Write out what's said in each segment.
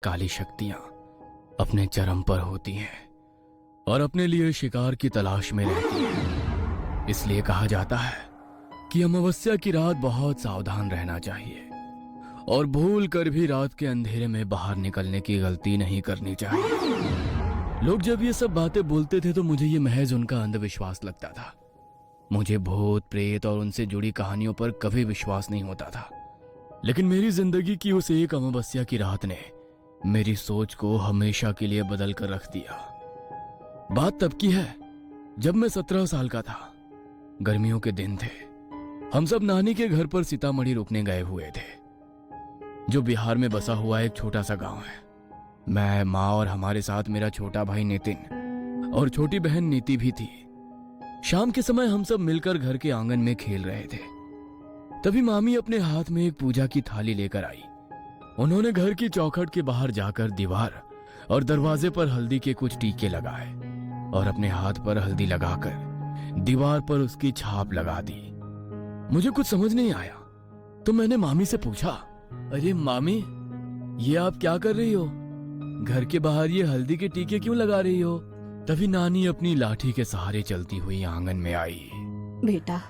काली शक्तियां अपने चरम पर होती हैं और अपने लिए शिकार की तलाश में रहती हैं। इसलिए कहा जाता है कि अमावस्या की रात बहुत सावधान रहना चाहिए और भूल कर भी रात के अंधेरे में बाहर निकलने की गलती नहीं करनी चाहिए। लोग जब ये सब बातें बोलते थे तो मुझे ये महज उनका अंधविश्वास लगता था। मुझे भूत प्रेत और उनसे जुड़ी कहानियों पर कभी विश्वास नहीं होता था। लेकिन मेरी जिंदगी की उस एक अमावस्या की रात ने मेरी सोच को हमेशा के लिए बदल कर रख दिया। बात तब की है जब मैं 17 साल का था। गर्मियों के दिन थे। हम सब नानी के घर पर सीतामढ़ी रुकने गए हुए थे, जो बिहार में बसा हुआ एक छोटा सा गांव है। मैं, माँ और हमारे साथ मेरा छोटा भाई नितिन और छोटी बहन नीति भी थी। शाम के समय हम सब मिलकर घर के आंगन में खेल रहे थे। तभी मामी अपने हाथ में एक पूजा की थाली लेकर आई। उन्होंने घर की चौखट के बाहर जाकर दीवार और दरवाजे पर हल्दी के कुछ टीके लगाए और अपने हाथ पर हल्दी लगाकर दीवार पर उसकी छाप लगा दी। मुझे कुछ समझ नहीं आया तो मैंने मामी से पूछा, अरे मामी, ये आप क्या कर रही हो? घर के बाहर ये हल्दी के टीके क्यों लगा रही हो? तभी नानी अपनी लाठी के सहारे चलती हुई आंगन में आई। बेटा,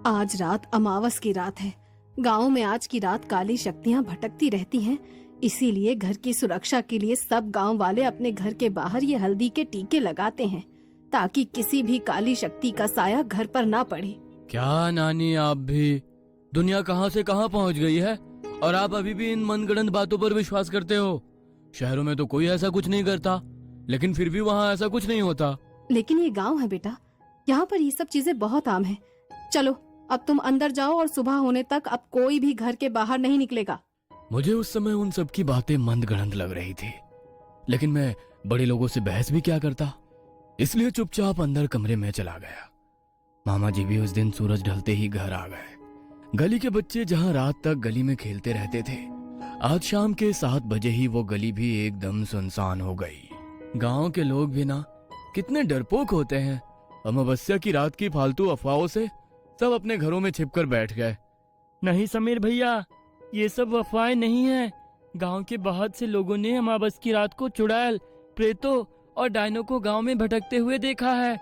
आज रात अमावस की रात है। गांव में आज की रात काली शक्तियां भटकती रहती हैं, इसीलिए घर की सुरक्षा के लिए सब गांव वाले अपने घर के बाहर ये हल्दी के टीके लगाते हैं ताकि किसी भी काली शक्ति का साया घर पर ना पड़े। क्या नानी, आप भी? दुनिया कहां से कहां पहुंच गई है और आप अभी भी इन मनगढ़ंत बातों पर विश्वास करते हो? शहरों में तो कोई ऐसा कुछ नहीं करता, लेकिन फिर भी वहाँ ऐसा कुछ नहीं होता। लेकिन ये गांव है बेटा, यहाँ पर ये सब चीजें बहुत आम हैं। चलो अब तुम अंदर जाओ और सुबह होने तक अब कोई भी घर के बाहर नहीं निकलेगा। मुझे उस समय उन सब की बातें मंदगढ़ंत लग रही थी, लेकिन मैं बड़े लोगों से बहस भी क्या करता, इसलिए चुपचाप अंदर कमरे में चला गया। मामा जी भी उस दिन सूरज ढलते ही घर आ गए। गली के बच्चे जहाँ रात तक गली में खेलते रहते थे, आज शाम के 7 बजे ही वो गली भी एकदम सुनसान हो गई। गांव के लोग भी ना कितने डरपोक होते हैं। अमावस्या की रात की फालतू अफवाहों से सब अपने घरों में छिपकर बैठ गए। नहीं समीर भैया, ये सब अफवाहें नहीं है। गांव के बहुत से लोगों ने अमावस की रात को चुड़ैल, प्रेतों और डायनों को गांव में भटकते हुए देखा है।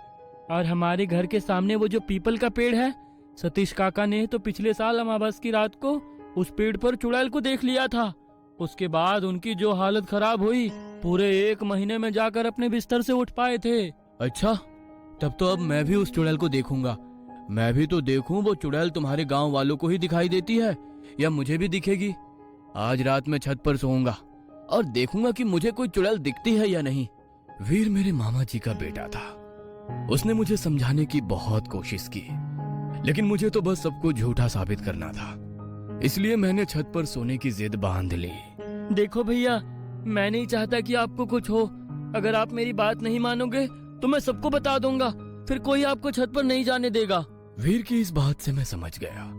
और हमारे घर के सामने वो जो पीपल का पेड़ है, सतीश काका ने तो पिछले साल अमावस की रात को उस पेड़ पर चुड़ैल को देख लिया था। उसके बाद उनकी जो हालत खराब हुई, पूरे 1 महीने में जाकर अपने बिस्तर से उठ पाए थे। अच्छा, तब तो अब मैं भी उस चुड़ैल को देखूंगा। मैं भी तो देखूं वो चुड़ैल तुम्हारे गांव वालों को ही दिखाई देती है या मुझे भी दिखेगी। आज रात में छत पर सोऊंगा और देखूंगा कि मुझे कोई चुड़ैल दिखती है या नहीं। वीर मेरे मामा जी का बेटा था। उसने मुझे समझाने की बहुत कोशिश की, लेकिन मुझे तो बस सबको झूठा साबित करना था। इसलिए मैंने छत पर सोने की जिद बांध ली। देखो भैया, मैं नहीं चाहता कि आपको कुछ हो। अगर आप मेरी बात नहीं मानोगे तो मैं सबको बता दूंगा, फिर कोई आपको छत पर नहीं जाने देगा। वीर की इस बात से मैं समझ गया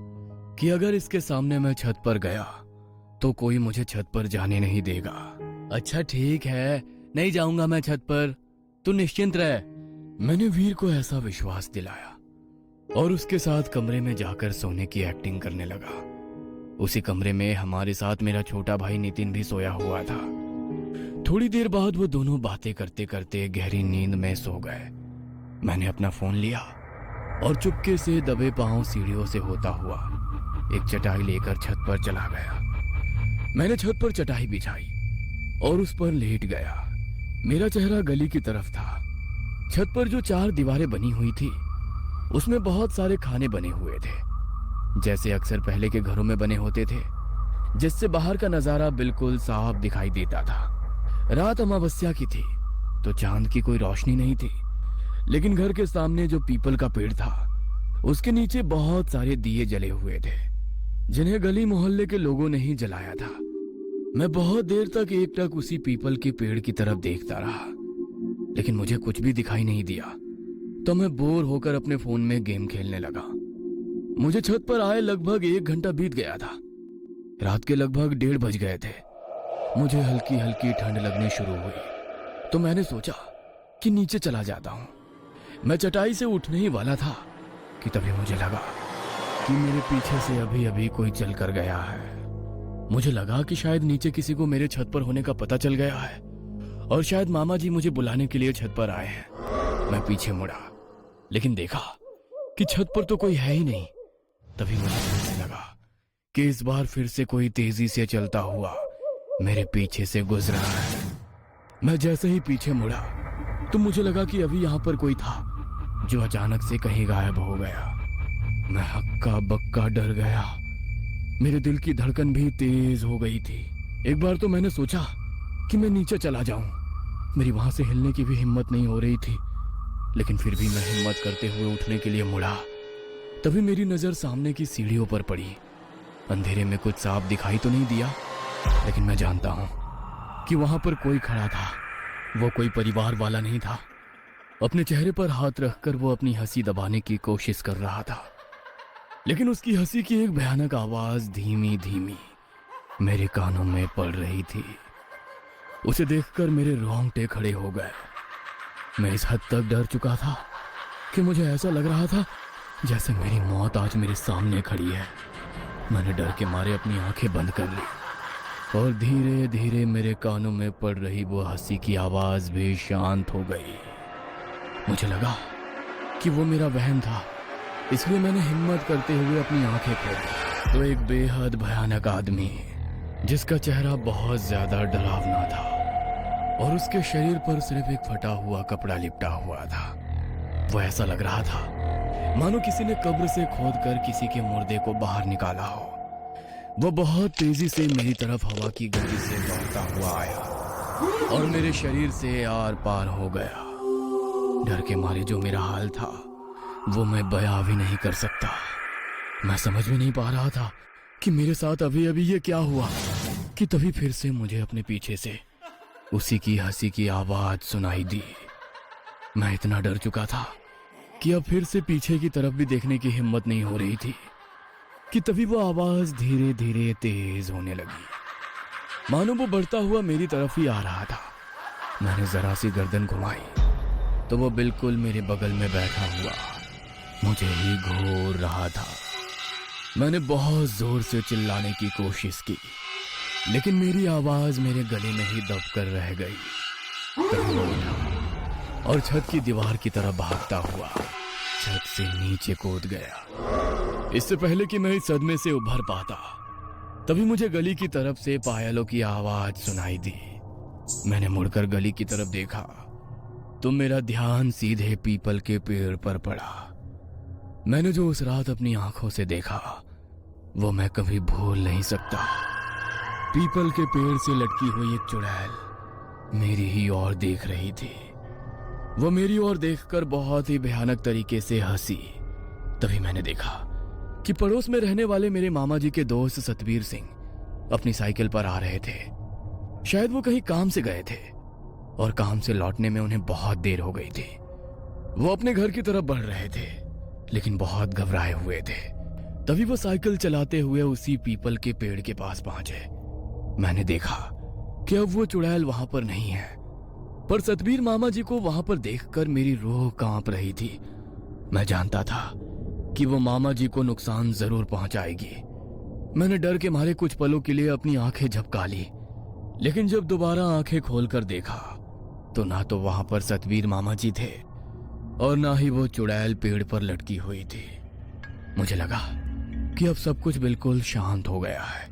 कि अगर इसके सामने मैं छत पर गया तो कोई मुझे छत पर जाने नहीं देगा। अच्छा ठीक है, नहीं जाऊंगा मैं छत पर, तू निश्चिंत रह। मैंने वीर को ऐसा विश्वास दिलाया और उसके साथ कमरे में जाकर सोने की एक्टिंग करने लगा। उसी कमरे में हमारे साथ मेरा छोटा भाई नितिन भी सोया हुआ था। थोड़ी देर बाद वो दोनों बातें करते करते गहरी नींद में सो गए। मैंने अपना फोन लिया और चुपके से दबे पांव सीढ़ियों से होता हुआ एक चटाई लेकर छत पर चला गया। मैंने छत पर चटाई बिछाई और उस पर लेट गया। मेरा चेहरा गली की तरफ था। छत पर जो 4 दीवारें बनी हुई थी, उसमें बहुत सारे खाने बने हुए थे, जैसे अक्सर पहले के घरों में बने होते थे, जिससे बाहर का नजारा बिल्कुल साफ दिखाई देता था। रात अमावस्या की थी तो चांद की कोई रोशनी नहीं थी, लेकिन घर के सामने जो पीपल का पेड़ था, उसके नीचे बहुत सारे दिए जले हुए थे, जिन्हें गली मोहल्ले के लोगों ने ही जलाया था। मैं बहुत देर तक एकटक उसी पीपल के पेड़ की तरफ देखता रहा, लेकिन मुझे कुछ भी दिखाई नहीं दिया। तो मैं बोर होकर अपने फोन में गेम खेलने लगा। मुझे छत पर आए लगभग 1 घंटा बीत गया था। रात के लगभग 1:30 बज गए थे। मुझे हल्की हल्की ठंड लगनी शुरू हुई तो मैंने सोचा कि नीचे चला जाता हूं। मैं चटाई से उठने ही वाला था कि तभी मुझे लगा कि मेरे पीछे से अभी अभी कोई चल कर गया है। मुझे लगा कि शायद नीचे किसी को मेरे छत पर होने का पता चल गया है और शायद मामा जी मुझे बुलाने के लिए छत पर आए हैं। मैं पीछे मुड़ा, लेकिन देखा कि छत पर तो कोई है ही नहीं। तभी मुझे सोचने लगा कि इस बार फिर से कोई तेजी से चलता हुआ मेरे पीछे से गुजरा है। मैं जैसे ही पीछे मुड़ा तो मुझे लगा कि अभी यहां पर कोई था जो अचानक से कहीं गायब हो गया। मैं हक्का बक्का डर गया। मेरे दिल की धड़कन भी तेज हो गई थी। एक बार तो मैंने सोचा कि मैं नीचे चला जाऊं। मेरी वहां से हिलने की भी हिम्मत नहीं हो रही थी, लेकिन फिर भी मैं हिम्मत करते हुए उठने के लिए मुड़ा। तभी मेरी नजर सामने की सीढ़ियों पर पड़ी। अंधेरे में कुछ साफ दिखाई तो नहीं दिया, लेकिन मैं जानता हूं कि वहां पर कोई खड़ा था। वो कोई परिवार वाला नहीं था। अपने चेहरे पर हाथ रखकर वो अपनी हंसी दबाने की कोशिश कर रहा था, लेकिन उसकी हंसी की एक भयानक आवाज धीमी धीमी मेरे कानों में पड़ रही थी। उसे देखकर मेरे रोंगटे खड़े हो गए। मैं इस हद तक डर चुका था कि मुझे ऐसा लग रहा था जैसे मेरी मौत आज मेरे सामने खड़ी है। मैंने डर के मारे अपनी आंखें बंद कर ली और धीरे धीरे मेरे कानों में पड़ रही वो हंसी की आवाज भी शांत हो गई। मुझे लगा कि वो मेरा वहम था, इसलिए मैंने हिम्मत करते हुए अपनी आंखें खोली तो एक बेहद भयानक आदमी जिसका चेहरा बहुत ज्यादा डरावना था और उसके शरीर पर सिर्फ एक फटा हुआ कपड़ा लिपटा हुआ था। वो ऐसा लग रहा था मानो किसी ने कब्र से खोदकर किसी के मुर्दे को बाहर निकाला हो। वो बहुत तेजी से मेरी तरफ हवा की गति से दौड़ता हुआ आया और मेरे शरीर से आर पार हो गया। डर के मारे जो मेरा हाल था वो मैं बयां भी नहीं कर सकता। मैं समझ में नहीं पा रहा था कि मेरे साथ अभी अभी ये क्या हुआ कि तभी फिर से मुझे अपने पीछे से उसी की हंसी की आवाज सुनाई दी। मैं इतना डर चुका था कि अब फिर से पीछे की तरफ भी देखने की हिम्मत नहीं हो रही थी कि तभी वो आवाज धीरे धीरे तेज होने लगी, मानो वो बढ़ता हुआ मेरी तरफ ही आ रहा था। मैंने जरा सी गर्दन घुमाई तो वो बिल्कुल मेरे बगल में बैठा हुआ मुझे ही घूर रहा था। मैंने बहुत जोर से चिल्लाने की कोशिश की, लेकिन मेरी आवाज मेरे गले में ही दबकर रह गई। तभी वो उठा और छत की दीवार की तरफ भागता हुआ छत से नीचे कूद गया। इससे पहले कि मैं इस सदमे से उभर पाता, तभी मुझे गली की तरफ से पायलों की आवाज सुनाई दी। मैंने मुड़कर गली की तरफ देखा तो मेरा ध्यान सीधे पीपल के पेड़ पर पड़ा। मैंने जो उस रात अपनी आंखों से देखा वो मैं कभी भूल नहीं सकता। पीपल के पेड़ से लटकी हुई एक चुड़ैल मेरी ही ओर देख रही थी। वो मेरी ओर देखकर बहुत ही भयानक तरीके से हंसी। तभी मैंने देखा कि पड़ोस में रहने वाले मेरे मामा जी के दोस्त सतबीर सिंह अपनी साइकिल पर आ रहे थे। शायद वो कहीं काम से गए थे और काम से लौटने में उन्हें बहुत देर हो गई थी। वो अपने घर की तरफ बढ़ रहे थे, लेकिन बहुत घबराए हुए थे। तभी वो साइकिल चलाते हुए उसी पीपल के पेड़ के पास पहुंचे। मैंने देखा कि अब वो चुड़ैल वहां पर नहीं है, पर सतबीर मामा जी को वहां पर देखकर मेरी रूह कांप रही थी। मैं जानता था कि वो मामा जी को नुकसान जरूर पहुंचाएगी। मैंने डर के मारे कुछ पलों के लिए अपनी आंखें झपका ली, लेकिन जब दोबारा आंखें खोलकर देखा तो ना तो वहां पर सतबीर मामा जी थे और ना ही वो चुड़ैल पेड़ पर लटकी हुई थी। मुझे लगा कि अब सब कुछ बिल्कुल शांत हो गया है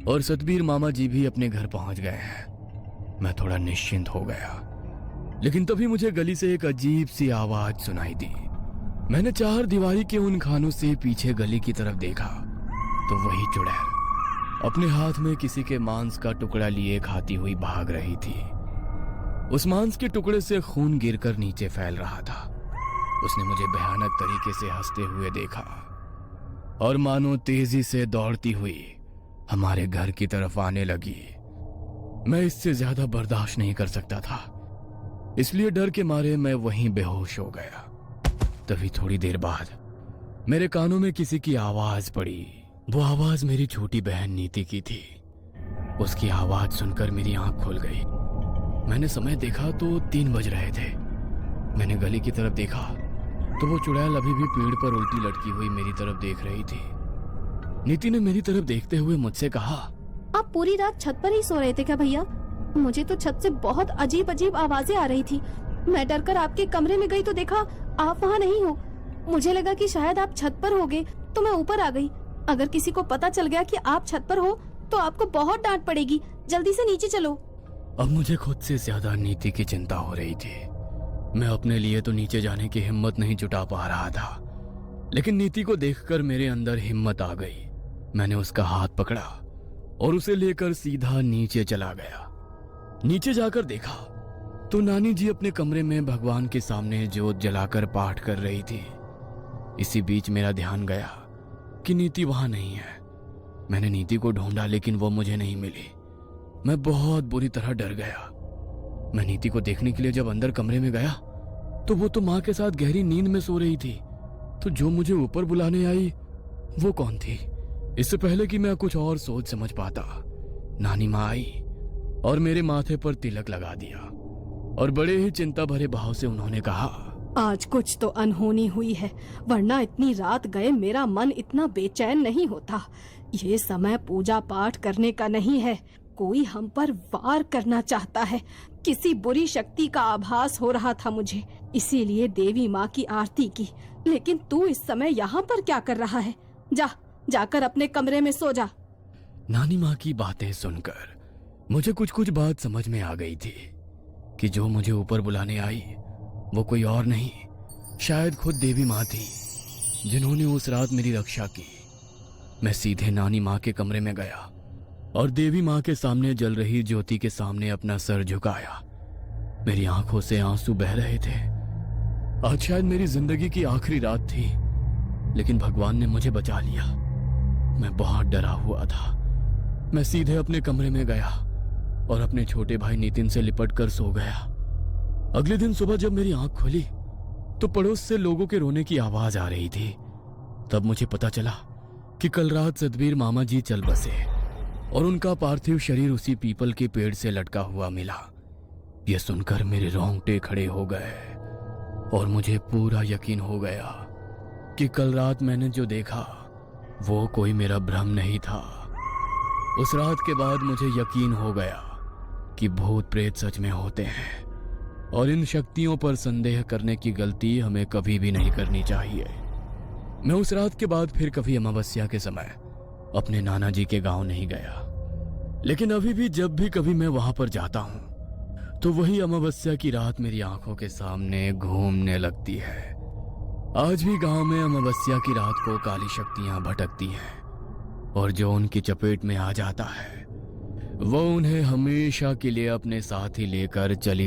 और सतबीर मामा जी भी अपने घर पहुंच गए हैं। मैं थोड़ा निश्चिंत हो गया, लेकिन तभी मुझे गली से एक अजीब सी आवाज सुनाई दी। मैंने चार दीवारी के उन खानों से पीछे गली की तरफ देखा तो वही चुड़ैल अपने हाथ में किसी के मांस का टुकड़ा लिए खाती हुई भाग रही थी। उस मांस के टुकड़े से खून गिरकर नीचे फैल रहा था। उसने मुझे भयानक तरीके से हंसते हुए देखा और मानो तेजी से दौड़ती हुई हमारे घर की तरफ आने लगी। मैं इससे ज्यादा बर्दाश्त नहीं कर सकता था, इसलिए डर के मारे मैं वहीं बेहोश हो गया। तभी थोड़ी देर बाद मेरे कानों में किसी की आवाज पड़ी। वो आवाज मेरी छोटी बहन नीति की थी। उसकी आवाज सुनकर मेरी आंख खुल गई। मैंने समय देखा तो 3 बज रहे थे। मैंने गली की तरफ देखा तो वो चुड़ैल अभी भी पेड़ पर उल्टी लटकी हुई मेरी तरफ देख रही थी। नीति ने मेरी तरफ देखते हुए मुझसे कहा, आप पूरी रात छत पर ही सो रहे थे क्या भैया? मुझे तो छत से बहुत अजीब अजीब आवाजें आ रही थी। मैं डरकर आपके कमरे में गई तो देखा आप वहाँ नहीं हो। मुझे लगा कि शायद आप छत पर होगे तो मैं ऊपर आ गई। अगर किसी को पता चल गया कि आप छत पर हो तो आपको बहुत डांट पड़ेगी। जल्दी से नीचे चलो। अब मुझे खुद से ज्यादा नीति की चिंता हो रही थी। मैं अपने लिए तो नीचे जाने की हिम्मत नहीं जुटा पा रहा था, लेकिन नीति को देखकर मेरे अंदर हिम्मत आ गई। मैंने उसका हाथ पकड़ा और उसे लेकर सीधा नीचे चला गया। नीचे जाकर देखा तो नानी जी अपने कमरे में भगवान के सामने जोत जलाकर पाठ कर रही थी। इसी बीच मेरा ध्यान गया कि नीति वहां नहीं है। मैंने नीति को ढूंढा लेकिन वो मुझे नहीं मिली। मैं बहुत बुरी तरह डर गया। मैं नीति को देखने के लिए जब अंदर कमरे में गया तो वो तो माँ के साथ गहरी नींद में सो रही थी। तो जो मुझे ऊपर बुलाने आई वो कौन थी? इससे पहले कि मैं कुछ और सोच समझ पाता, नानी माँ आई और मेरे माथे पर तिलक लगा दिया और बड़े ही चिंता भरे भाव से उन्होंने कहा, आज कुछ तो अनहोनी हुई है, वरना इतनी रात गए मेरा मन इतना बेचैन नहीं होता। ये समय पूजा पाठ करने का नहीं है। कोई हम पर वार करना चाहता है। किसी बुरी शक्ति का आभास हो रहा था मुझे, इसीलिए देवी माँ की आरती की। लेकिन तू इस समय यहाँ पर क्या कर रहा है? जाकर अपने कमरे में सो जा। नानी माँ की बातें सुनकर मुझे कुछ कुछ बात समझ में आ गई थी कि जो मुझे ऊपर बुलाने आई वो कोई और नहीं, शायद खुद देवी माँ थी जिन्होंने उस रात मेरी रक्षा की। मैं सीधे नानी माँ के कमरे में गया और देवी माँ के सामने जल रही ज्योति के सामने अपना सर झुकाया। मेरी आंखों से आंसू बह रहे थे। आज शायद मेरी जिंदगी की आखिरी रात थी, लेकिन भगवान ने मुझे बचा लिया। मैं बहुत डरा हुआ था। मैं सीधे अपने कमरे में गया और अपने छोटे भाई नितिन से लिपट कर सो गया। अगले दिन सुबह जब मेरी आंख खुली तो पड़ोस से लोगों के रोने की आवाज आ रही थी। तब मुझे पता चला कि कल रात सतबीर मामा जी चल बसे और उनका पार्थिव शरीर उसी पीपल के पेड़ से लटका हुआ मिला। यह सुनकर मेरे रोंगटे खड़े हो गए और मुझे पूरा यकीन हो गया कि कल रात मैंने जो देखा वो कोई मेरा भ्रम नहीं था। उस रात के बाद मुझे यकीन हो गया कि भूत प्रेत सच में होते हैं और इन शक्तियों पर संदेह करने की गलती हमें कभी भी नहीं करनी चाहिए। मैं उस रात के बाद फिर कभी अमावस्या के समय अपने नाना जी के गांव नहीं गया, लेकिन अभी भी जब भी कभी मैं वहां पर जाता हूं तो वही अमावस्या की रात मेरी आंखों के सामने घूमने लगती है। आज भी गांव में अमावस्या की रात को काली शक्तियां भटकती हैं और जो उनकी चपेट में आ जाता है वो उन्हें हमेशा के लिए अपने साथ ही लेकर चली